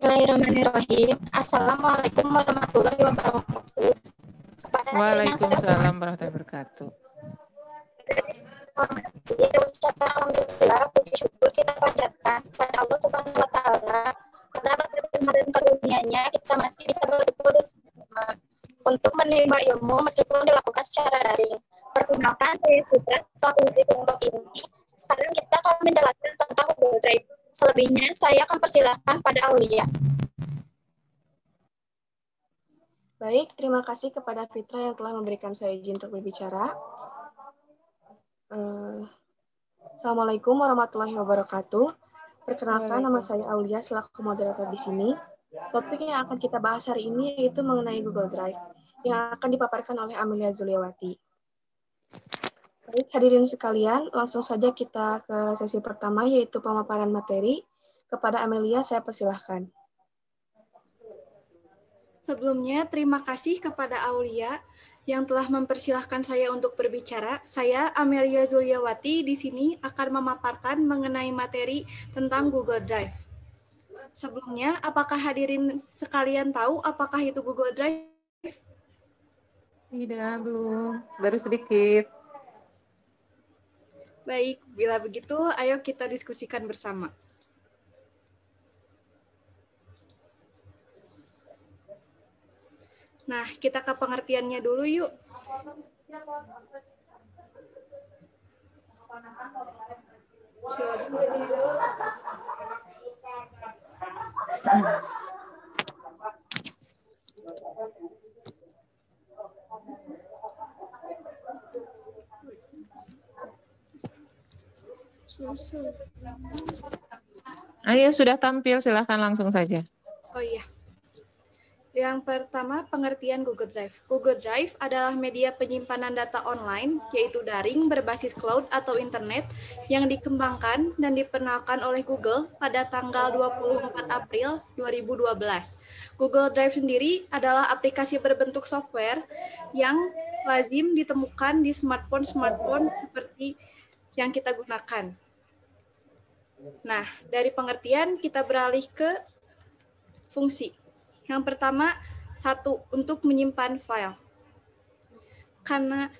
Bismillahirrahmanirrahim. Assalamualaikum warahmatullahi wabarakatuh. Kepada hadirin yang saya Waalaikumsalam warahmatullahi wabarakatuh. hormati, ucapan alhamdulillah, puji syukur kita panjatkan kepada Allah Subhanahu wa taala karena berkat rahmat dan karunia-Nya kita masih bisa berkumpul untuk menimba ilmu meskipun dilakukan secara daring. Perkenalkan, saya Fitra, selaku di kelompok ini. Sekarang kita akan menjelaskan tentang Google Drive. Selebihnya saya akan persilahkan pada Aulia. Baik, terima kasih kepada Fitra yang telah memberikan saya izin untuk berbicara. Assalamualaikum warahmatullahi wabarakatuh. Perkenalkan, nama saya Aulia selaku moderator di sini. Topik yang akan kita bahas hari ini yaitu mengenai Google Drive yang akan dipaparkan oleh Amelia Zuliawati. Baik, hadirin sekalian, langsung saja kita ke sesi pertama yaitu pemaparan materi. Kepada Amelia, saya persilahkan. Sebelumnya, terima kasih kepada Aulia yang telah mempersilahkan saya untuk berbicara. Saya, Amelia Zuliawati, di sini akan memaparkan mengenai materi tentang Google Drive. Sebelumnya, apakah hadirin sekalian tahu apakah itu Google Drive? Tidak, belum. Baru sedikit. Baik, bila begitu, ayo kita diskusikan bersama. Nah, kita ke pengertiannya dulu yuk. Ayo, sudah tampil, silahkan langsung saja. Oh iya. Yang pertama, pengertian Google Drive. Google Drive adalah media penyimpanan data online, yaitu daring berbasis cloud atau internet, yang dikembangkan dan diperkenalkan oleh Google pada tanggal 24 April 2012. Google Drive sendiri adalah aplikasi berbentuk software yang lazim ditemukan di smartphone seperti yang kita gunakan. Nah, dari pengertian kita beralih ke fungsi. Yang pertama, satu, untuk menyimpan file. Karena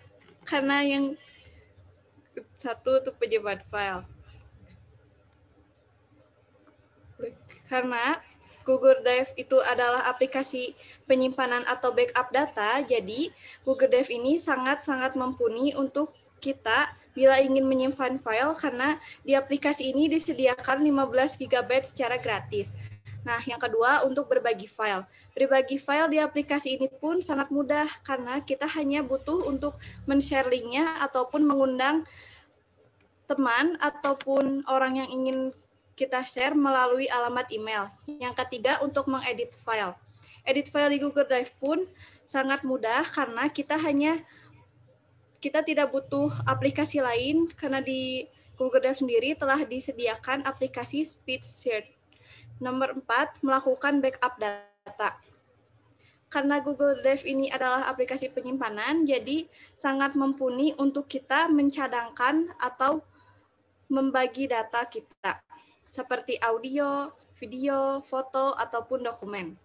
yang satu untuk menyimpan file. Karena Google Drive itu adalah aplikasi penyimpanan atau backup data, jadi Google Drive ini sangat-sangat mumpuni untuk kita bila ingin menyimpan file karena di aplikasi ini disediakan 15 GB secara gratis. Nah, yang kedua untuk berbagi file. Berbagi file di aplikasi ini pun sangat mudah karena kita hanya butuh untuk men-share linknya ataupun mengundang teman ataupun orang yang ingin kita share melalui alamat email. Yang ketiga untuk mengedit file. Edit file di Google Drive pun sangat mudah karena kita tidak butuh aplikasi lain karena di Google Drive sendiri telah disediakan aplikasi Speed Share. Nomor 4, melakukan backup data. Karena Google Drive ini adalah aplikasi penyimpanan, jadi sangat mumpuni untuk kita mencadangkan atau membagi data kita, seperti audio, video, foto, ataupun dokumen.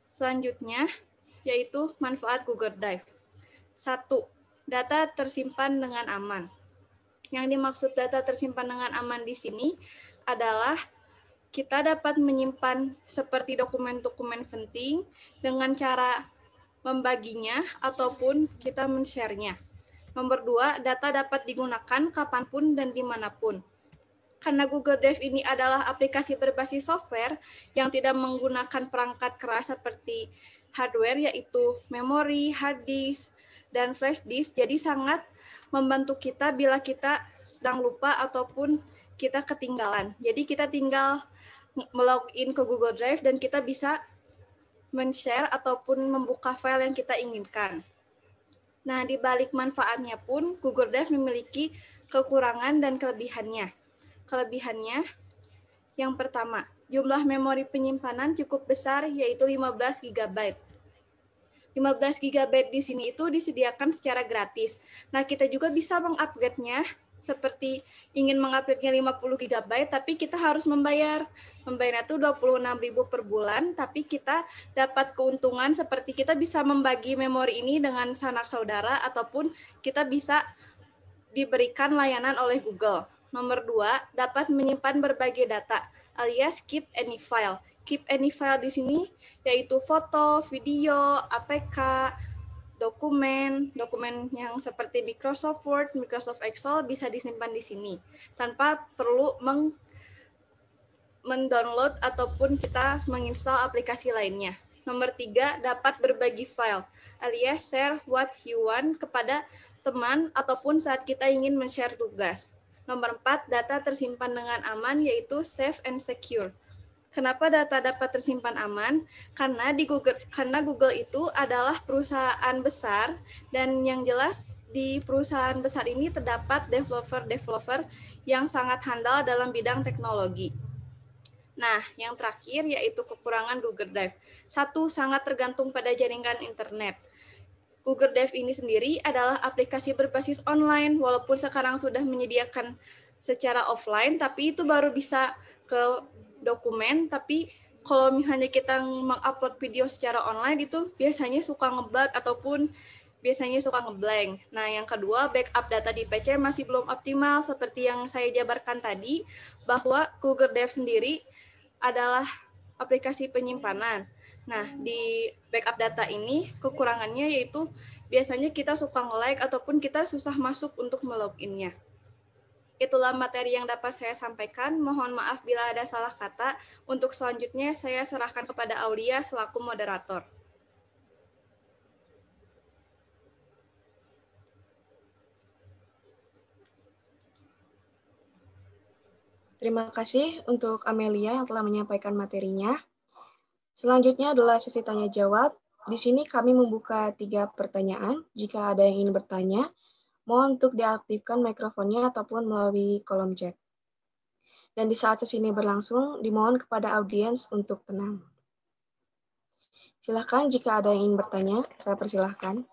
Selanjutnya, yaitu manfaat Google Drive. 1. Data tersimpan dengan aman. Yang dimaksud data tersimpan dengan aman di sini adalah kita dapat menyimpan seperti dokumen-dokumen penting dengan cara membaginya ataupun kita men-share-nya. Nomor 2, data dapat digunakan kapanpun dan dimanapun. Karena Google Drive ini adalah aplikasi berbasis software yang tidak menggunakan perangkat keras seperti hardware, yaitu memori, hard disk, dan flash disk, jadi sangat membantu kita bila kita sedang lupa ataupun kita ketinggalan. Jadi kita tinggal melogin ke Google Drive dan kita bisa men-share ataupun membuka file yang kita inginkan. Nah, di balik manfaatnya pun Google Drive memiliki kekurangan dan kelebihannya. Kelebihannya, yang pertama, jumlah memori penyimpanan cukup besar, yaitu 15 GB. 15 GB di sini itu disediakan secara gratis. Nah, kita juga bisa mengupgrade-nya seperti ingin menguploadnya 50 GB, tapi kita harus membayar. Membayarnya itu 26.000 per bulan, tapi kita dapat keuntungan seperti kita bisa membagi memori ini dengan sanak saudara, ataupun kita bisa diberikan layanan oleh Google. Nomor 2, dapat menyimpan berbagai data, alias keep any file. Keep any file di sini yaitu foto, video, APK, dokumen yang seperti Microsoft Word, Microsoft Excel bisa disimpan di sini tanpa perlu mendownload ataupun kita menginstal aplikasi lainnya. Nomor 3, dapat berbagi file, alias share what you want kepada teman ataupun saat kita ingin men-share tugas. Nomor 4, data tersimpan dengan aman, yaitu safe and secure. Kenapa data dapat tersimpan aman? Karena Google itu adalah perusahaan besar, dan yang jelas di perusahaan besar ini terdapat developer yang sangat handal dalam bidang teknologi. Nah, yang terakhir yaitu kekurangan Google Drive. 1, sangat tergantung pada jaringan internet. Google Drive ini sendiri adalah aplikasi berbasis online, walaupun sekarang sudah menyediakan secara offline, tapi itu baru bisa ke dokumen, tapi kalau misalnya kita mengupload video secara online itu biasanya suka ngebug ataupun biasanya suka ngeblank. Nah, yang kedua, backup data di PC masih belum optimal, seperti yang saya jabarkan tadi, bahwa Google Drive sendiri adalah aplikasi penyimpanan. Nah, di backup data ini kekurangannya yaitu biasanya kita suka nge-lag ataupun kita susah masuk untuk melogin-nya. Itulah materi yang dapat saya sampaikan. Mohon maaf bila ada salah kata. Untuk selanjutnya saya serahkan kepada Aulia selaku moderator. Terima kasih untuk Amelia yang telah menyampaikan materinya. Selanjutnya adalah sesi tanya jawab. Di sini kami membuka 3 pertanyaan. Jika ada yang ingin bertanya, mohon untuk diaktifkan mikrofonnya ataupun melalui kolom chat. Dan di saat sesi ini berlangsung, dimohon kepada audiens untuk tenang. Silakan jika ada yang ingin bertanya, saya persilahkan.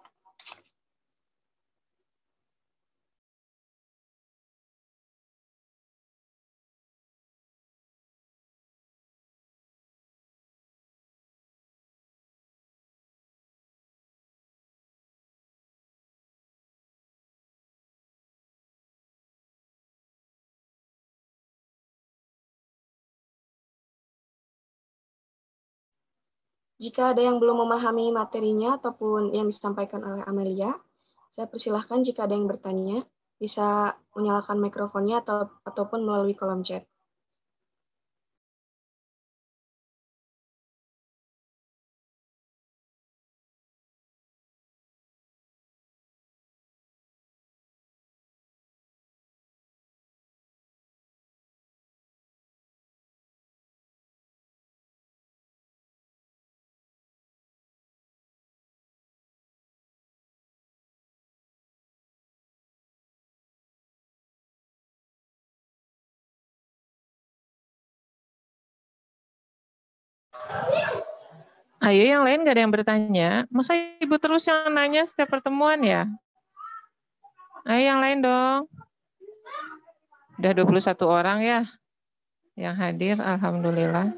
Jika ada yang belum memahami materinya ataupun yang disampaikan oleh Amelia, saya persilahkan jika ada yang bertanya, bisa menyalakan mikrofonnya ataupun melalui kolom chat. Ayo yang lain nggak ada yang bertanya. Masa Ibu terus yang nanya setiap pertemuan ya? Ayo yang lain dong. Udah 21 orang ya yang hadir, alhamdulillah.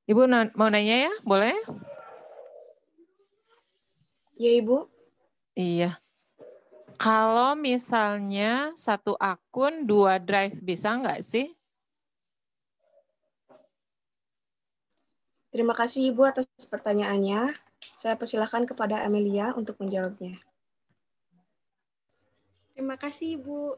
Ibu mau nanya ya, boleh? Ya, Ibu. Iya. Kalau misalnya satu akun 2 drive bisa nggak sih? Terima kasih Ibu atas pertanyaannya. Saya persilahkan kepada Amelia untuk menjawabnya. Terima kasih Ibu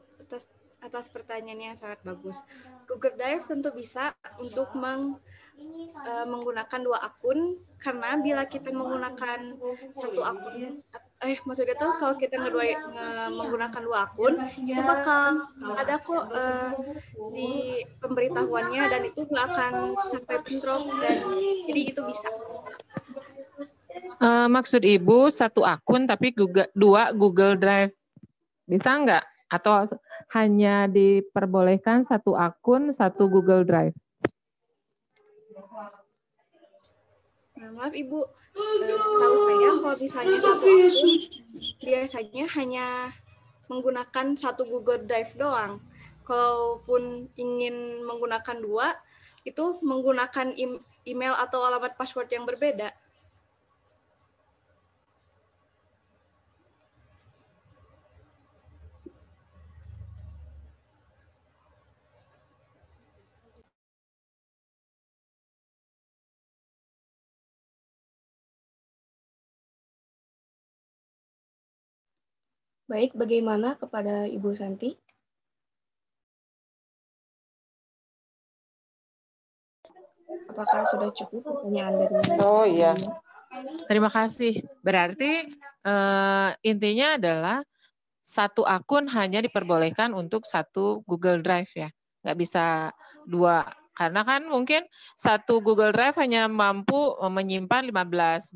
atas pertanyaan yang sangat bagus. Google Drive tentu bisa untuk menggunakan 2 akun, karena bila kita menggunakan satu akun maksudnya tuh kalau kita menggunakan 2 akun, itu bakal ada kok si pemberitahuannya dan itu nggak akan sampai bentrok dan jadi itu bisa. Maksud Ibu 1 akun tapi 2 Google Drive. Bisa nggak? Atau hanya diperbolehkan 1 akun, 1 Google Drive? Nah, maaf Ibu, setahu saya kalau misalnya 1 akun biasanya hanya menggunakan 1 Google Drive doang. Kalaupun ingin menggunakan 2, itu menggunakan email atau alamat password yang berbeda. Baik, bagaimana kepada Ibu Santi? Apakah sudah cukup pertanyaan dari Oh iya. Terima kasih. Berarti intinya adalah 1 akun hanya diperbolehkan untuk 1 Google Drive ya. Nggak bisa 2. Karena kan mungkin 1 Google Drive hanya mampu menyimpan 15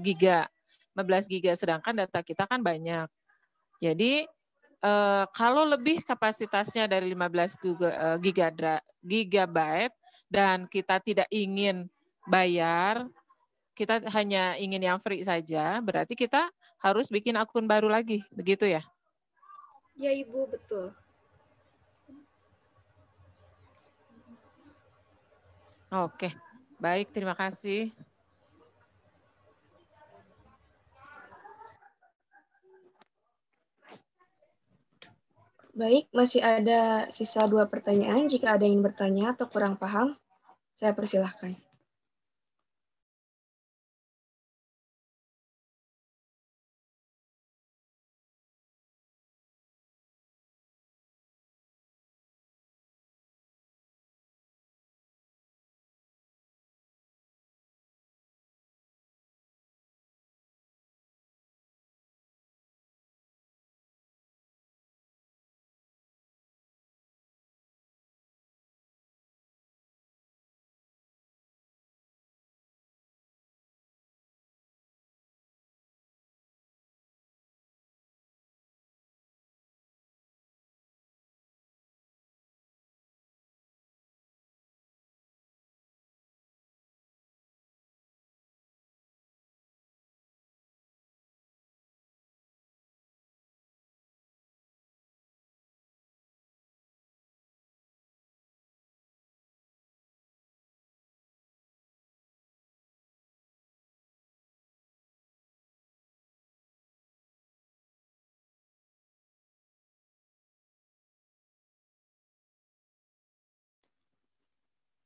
giga. 15 giga, sedangkan data kita kan banyak. Jadi kalau lebih kapasitasnya dari 15 gigabyte dan kita tidak ingin bayar, kita hanya ingin yang free saja, berarti kita harus bikin akun baru lagi, begitu ya? Ya Ibu, betul. Oke, baik, terima kasih. Baik, masih ada sisa 2 pertanyaan. Jika ada yang ingin bertanya atau kurang paham, saya persilahkan.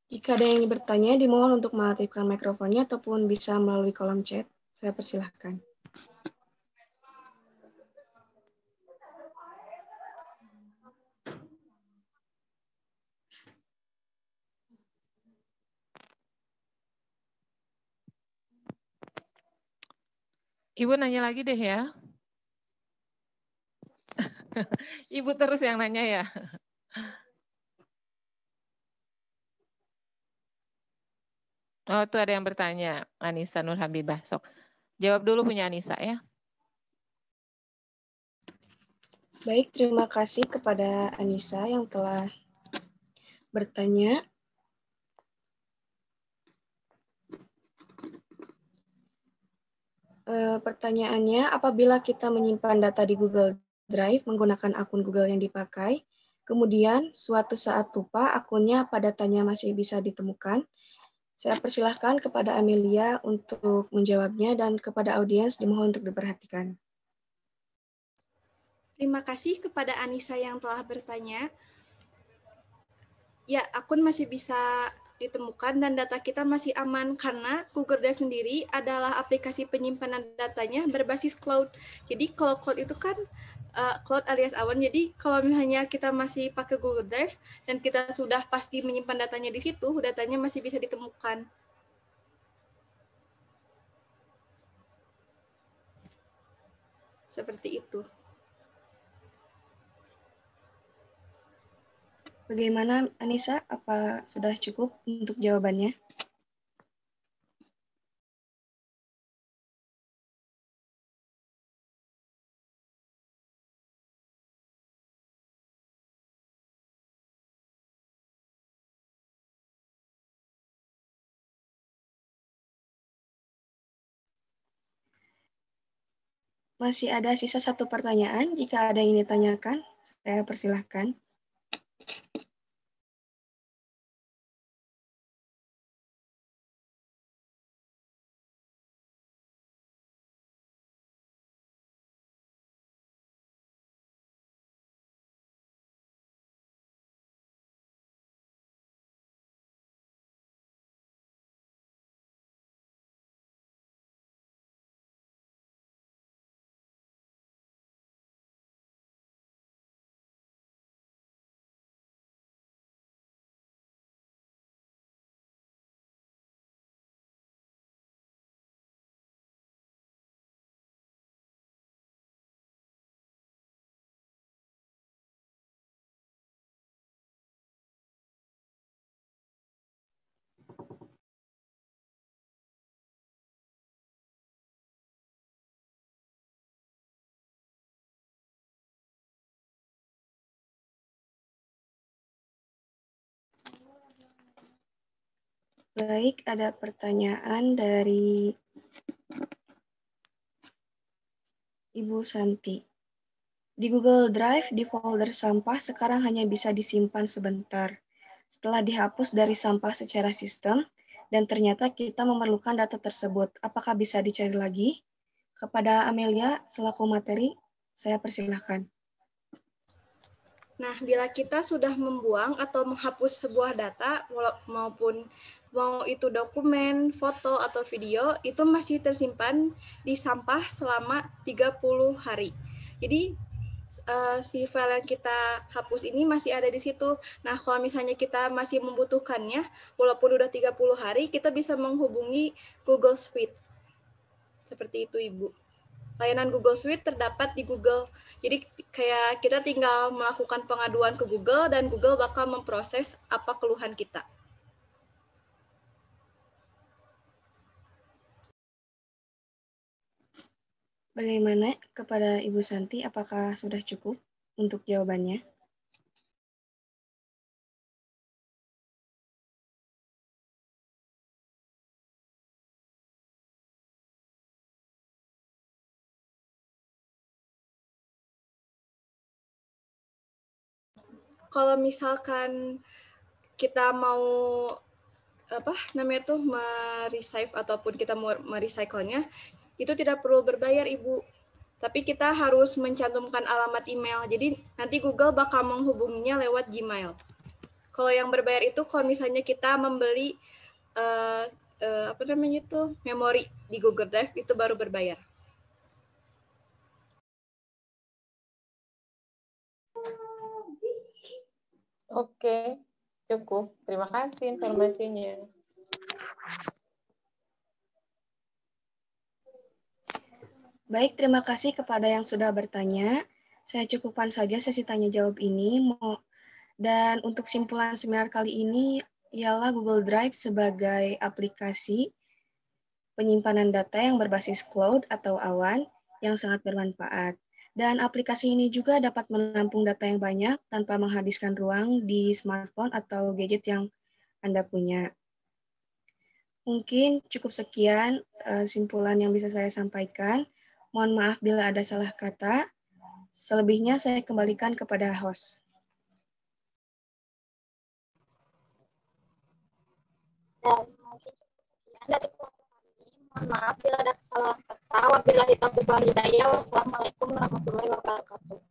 Jika ada yang ingin bertanya, dimohon untuk mengaktifkan mikrofonnya ataupun bisa melalui kolom chat. Saya persilahkan. Ibu nanya lagi deh ya. Ibu terus yang nanya ya. Oh, tuh ada yang bertanya, Anissa Nur Habibah. Sok, jawab dulu punya Anissa ya. Baik, terima kasih kepada Anissa yang telah bertanya. Pertanyaannya, apabila kita menyimpan data di Google Drive menggunakan akun Google yang dipakai, kemudian suatu saat lupa akunnya apa datanya masih bisa ditemukan? Saya persilahkan kepada Amelia untuk menjawabnya dan kepada audiens dimohon untuk diperhatikan. Terima kasih kepada Anissa yang telah bertanya. Ya, akun masih bisa ditemukan dan data kita masih aman karena Google Drive sendiri adalah aplikasi penyimpanan datanya berbasis cloud. Jadi kalau cloud itu kan cloud alias awan. Jadi kalau misalnya kita masih pakai Google Drive dan kita sudah pasti menyimpan datanya di situ, datanya masih bisa ditemukan. Seperti itu. Bagaimana Anissa? Apa sudah cukup untuk jawabannya? Masih ada sisa satu pertanyaan. Jika ada yang ingin ditanyakan, saya persilahkan. Baik, ada pertanyaan dari Ibu Santi. Di Google Drive, di folder sampah sekarang hanya bisa disimpan sebentar. Setelah dihapus dari sampah secara sistem, dan ternyata kita memerlukan data tersebut, apakah bisa dicari lagi? Kepada Amelia, selaku materi, saya persilahkan. Nah, bila kita sudah membuang atau menghapus sebuah data, maupun mau itu dokumen, foto, atau video, itu masih tersimpan di sampah selama 30 hari. Jadi, si file yang kita hapus ini masih ada di situ. Nah, kalau misalnya kita masih membutuhkannya, walaupun udah 30 hari, kita bisa menghubungi Google Suite. Seperti itu, Ibu. Layanan Google Suite terdapat di Google. Jadi kayak kita tinggal melakukan pengaduan ke Google dan Google bakal memproses apa keluhan kita. Bagaimana kepada Ibu Santi, apakah sudah cukup untuk jawabannya? Kalau misalkan kita mau meresave ataupun kita mau merecycle-nya, itu tidak perlu berbayar, Ibu. Tapi kita harus mencantumkan alamat email. Jadi nanti Google bakal menghubunginya lewat Gmail. Kalau yang berbayar itu kalau misalnya kita membeli memori di Google Drive, itu baru berbayar. Oke, cukup. Terima kasih informasinya. Baik, terima kasih kepada yang sudah bertanya. Saya cukupkan saja sesi tanya jawab ini. Dan untuk simpulan seminar kali ini ialah Google Drive sebagai aplikasi penyimpanan data yang berbasis cloud atau awan yang sangat bermanfaat. Dan aplikasi ini juga dapat menampung data yang banyak tanpa menghabiskan ruang di smartphone atau gadget yang Anda punya. Mungkin cukup sekian simpulan yang bisa saya sampaikan. Mohon maaf bila ada salah kata. Selebihnya saya kembalikan kepada host. Dan mungkin sekian dari kelompok kami. Mohon maaf bila ada kesalahan kata. Wabillahi taufiq wal hidayah. Wassalamualaikum warahmatullahi wabarakatuh.